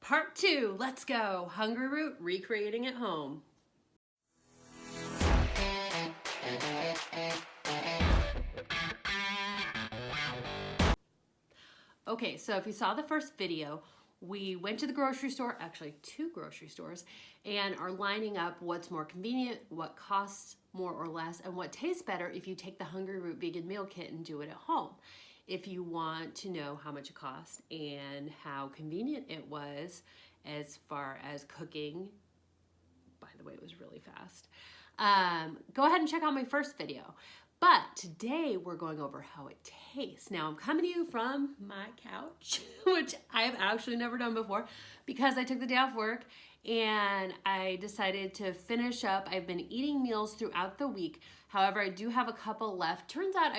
Part 2, let's go. Hungryroot, recreating at home. Okay, so if you saw the first video, we went to the grocery store, actually 2 grocery stores, and are lining up what's more convenient, what costs more or less, and what tastes better if you take the Hungryroot vegan meal kit and do it at home. If you want to know how much it cost and how convenient it was as far as cooking, by the way, it was really fast, go ahead and check out my first video. But today we're going over how it tastes. Now I'm coming to you from my couch, which I've actually never done before because I took the day off work and I decided to finish up. I've been eating meals throughout the week. However, I do have a couple left. Turns out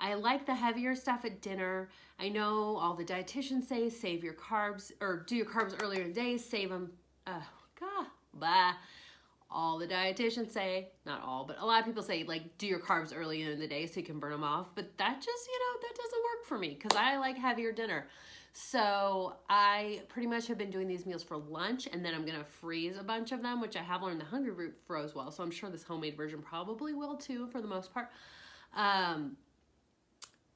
I like the heavier stuff at dinner. I know all the dietitians say save your carbs, or do your carbs earlier in the day, save them, all the dietitians say, not all, but a lot of people say like do your carbs early in the day so you can burn them off. But that just, that doesn't work for me because I like heavier dinner. So I pretty much have been doing these meals for lunch, and then I'm gonna freeze a bunch of them, which I have learned the Hungryroot froze well. So I'm sure this homemade version probably will too for the most part.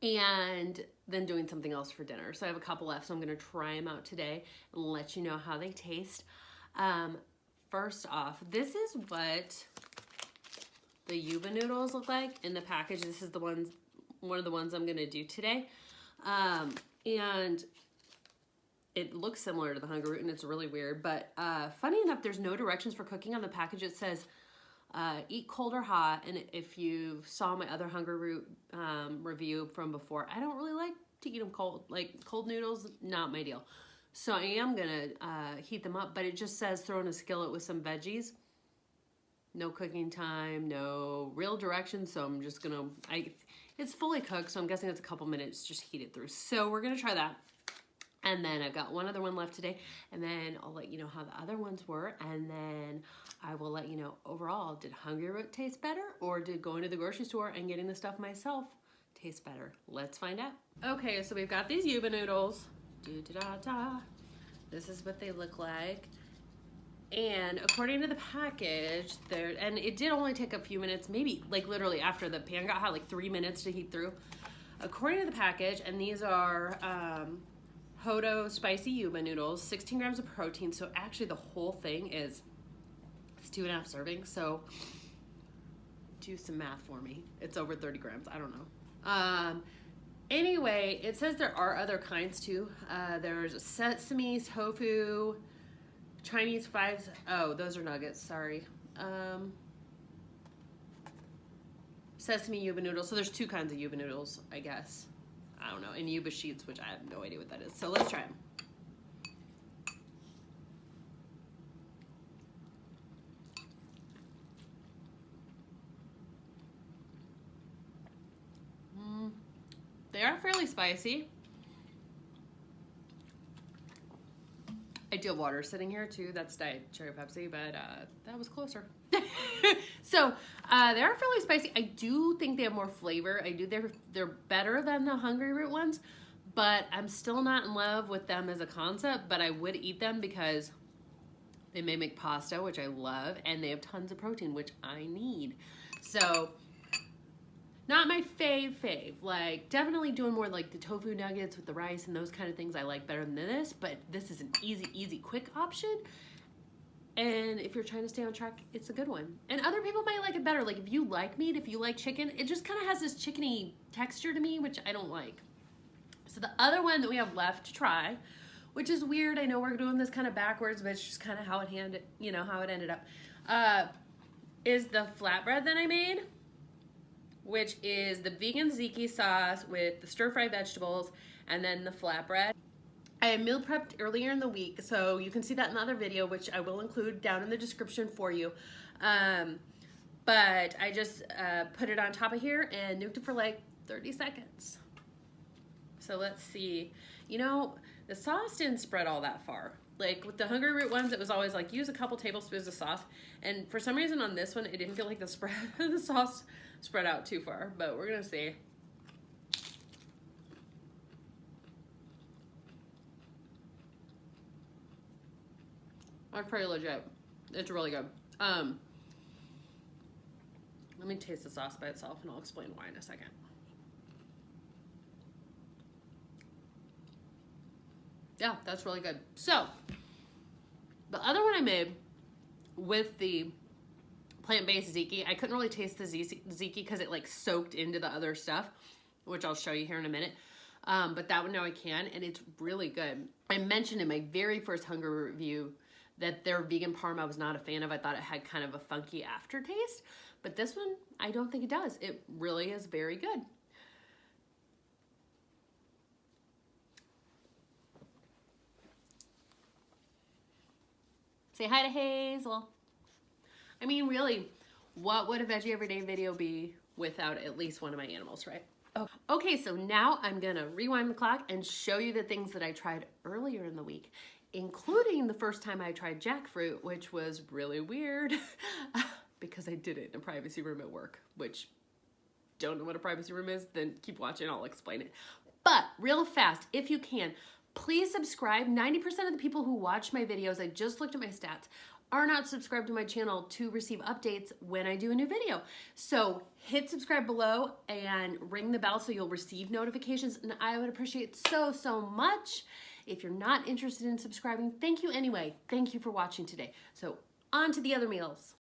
And then doing something else for dinner. So I have a couple left, so I'm gonna try them out today and let you know how they taste. First off, this is what the Yuba noodles look like in the package. This is one of the ones I'm gonna do today. And it looks similar to the Hungryroot, and it's really weird, but funny enough, there's no directions for cooking on the package. It says eat cold or hot, and if you saw my other Hungryroot review from before, I don't really like to eat them cold. Like cold noodles, not my deal. So I am gonna heat them up, but it just says throw in a skillet with some veggies. No cooking time, no real directions, so I'm just gonna, it's fully cooked, so I'm guessing it's a couple minutes, just heat it through. So we're gonna try that. And then I've got one other one left today, and then I'll let you know how the other ones were, and then I will let you know overall, did Hungryroot taste better, or did going to the grocery store and getting the stuff myself taste better? Let's find out. Okay, so we've got these Yuba noodles. This is what they look like. And according to the package, and it did only take a few minutes, maybe like literally after the pan got hot, like 3 minutes to heat through. According to the package, and these are Hodo spicy Yuba noodles, 16 grams of protein. So actually the whole thing it's 2.5 servings. So do some math for me. It's over 30 grams. I don't know. Anyway, it says there are other kinds too. There's sesame, tofu, Chinese fives. Oh, those are nuggets, sorry. Sesame Yuba noodles. So there's 2 kinds of Yuba noodles, I guess. I don't know. And Yuba sheets, which I have no idea what that is. So let's try them. They are fairly spicy. I do have water sitting here too. That's Diet Cherry Pepsi, but that was closer. So they are fairly spicy. I do think they have more flavor. They're better than the Hungryroot ones, but I'm still not in love with them as a concept, but I would eat them because they may make pasta, which I love, and they have tons of protein, which I need. So not my fave. Like definitely doing more like the tofu nuggets with the rice and those kind of things I like better than this, but this is an easy, quick option. And if you're trying to stay on track, it's a good one. And other people might like it better. Like if you like meat, if you like chicken, it just kind of has this chickeny texture to me, which I don't like. So the other one that we have left to try, which is weird. I know we're doing this kind of backwards, but it's just kind of how it ended up, is the flatbread that I made, which is the vegan tzatziki sauce with the stir-fried vegetables and then the flatbread. I had meal prepped earlier in the week, so you can see that in the other video, which I will include down in the description for you. But I just put it on top of here and nuked it for like 30 seconds. So let's see. The sauce didn't spread all that far. Like with the Hungryroot ones, it was always like use a couple tablespoons of sauce. And for some reason on this one, it didn't feel like the sauce spread out too far, but we're gonna see. That's pretty legit. It's really good. Let me taste the sauce by itself and I'll explain why in a second. Yeah, that's really good. So, the other one I made with the plant-based tzatziki, I couldn't really taste the tzatziki because it like soaked into the other stuff, which I'll show you here in a minute. But that one now I can, and it's really good. I mentioned in my very first Hungryroot review that their vegan parm I was not a fan of. I thought it had kind of a funky aftertaste, but this one, I don't think it does. It really is very good. Say hi to Hazel. I mean, really, what would a Veggie Everyday video be without at least one of my animals, right? Oh. Okay, so now I'm gonna rewind the clock and show you the things that I tried earlier in the week, including the first time I tried jackfruit, which was really weird because I did it in a privacy room at work, which don't know what a privacy room is, then keep watching, I'll explain it. But real fast, if you can, please subscribe. 90% of the people who watch my videos, I just looked at my stats, are not subscribed to my channel to receive updates when I do a new video. So hit subscribe below and ring the bell so you'll receive notifications, and I would appreciate so much. If you're not interested in subscribing, thank you anyway. Thank you for watching today. So on to the other meals.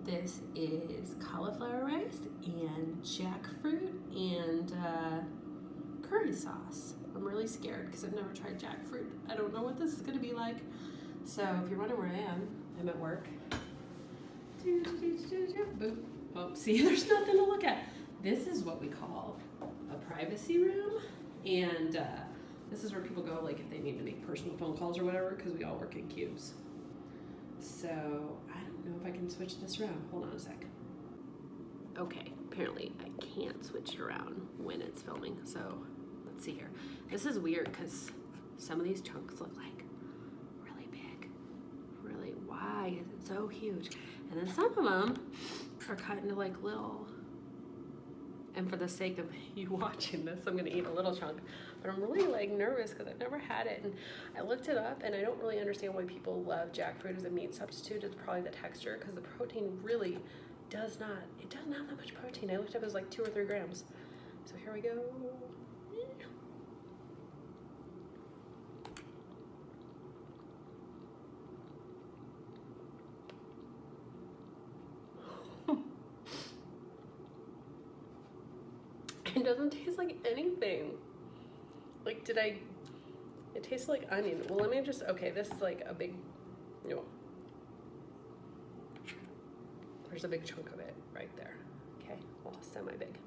This is cauliflower rice and jackfruit and curry sauce. I'm really scared because I've never tried jackfruit. I don't know what this is going to be like. So if you're wondering where I am, I'm at work. Boop. Oh, see, there's nothing to look at. This is what we call a privacy room. And this is where people go like if they need to make personal phone calls or whatever, because we all work in cubes. So I don't know if I can switch this around. Hold on a sec. Okay, apparently I can't switch it around when it's filming. So let's see here. This is weird because some of these chunks look like really big. Really, why is it so huge? And then some of them are cut into like little. And for the sake of you watching this, I'm gonna eat a little chunk. But I'm really like nervous because I've never had it. And I looked it up and I don't really understand why people love jackfruit as a meat substitute. It's probably the texture because the protein really does not have that much protein. I looked up, it was like 2 or 3 grams. So here we go. It doesn't taste like anything. Like, it tastes like onion. Well, let me just, okay, this is like a big, no. There's a big chunk of it right there. Okay, well, semi-big.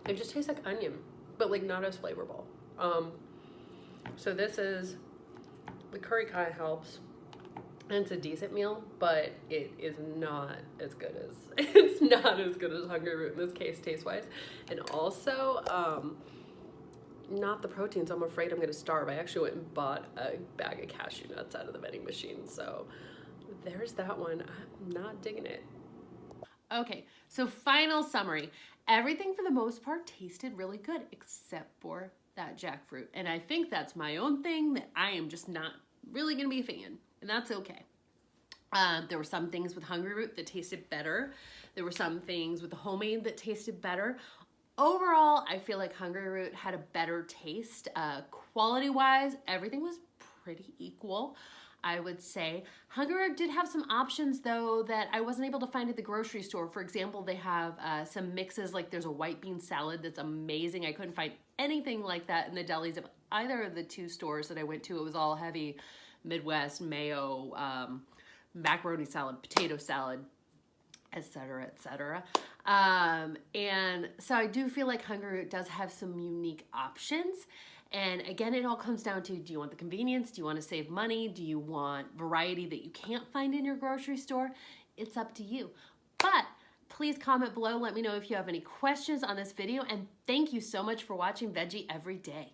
It just tastes like onion, but like not as flavorful. So this is, the curry kind of helps, and it's a decent meal, but it is not as good as, it's not as good as Hungryroot in this case, taste-wise. And also, not the protein, so I'm afraid I'm gonna starve. I actually went and bought a bag of cashew nuts out of the vending machine, so there's that one. I'm not digging it. Okay, so final summary. Everything for the most part tasted really good, except for that jackfruit. And I think that's my own thing that I am just not really gonna be a fan, and that's okay. There were some things with Hungryroot that tasted better. There were some things with the homemade that tasted better. Overall, I feel like Hungryroot had a better taste. Quality-wise, everything was pretty equal, I would say. Hungryroot did have some options, though, that I wasn't able to find at the grocery store. For example, they have some mixes, like there's a white bean salad that's amazing. I couldn't find anything like that in the delis of either of the 2 stores that I went to. It was all heavy Midwest mayo macaroni salad, potato salad, etc., etc. And so I do feel like Hungryroot does have some unique options. And again, it all comes down to, do you want the convenience? Do you want to save money? Do you want variety that you can't find in your grocery store? It's up to you. But please comment below. Let me know if you have any questions on this video. And thank you so much for watching Veggie Every Day.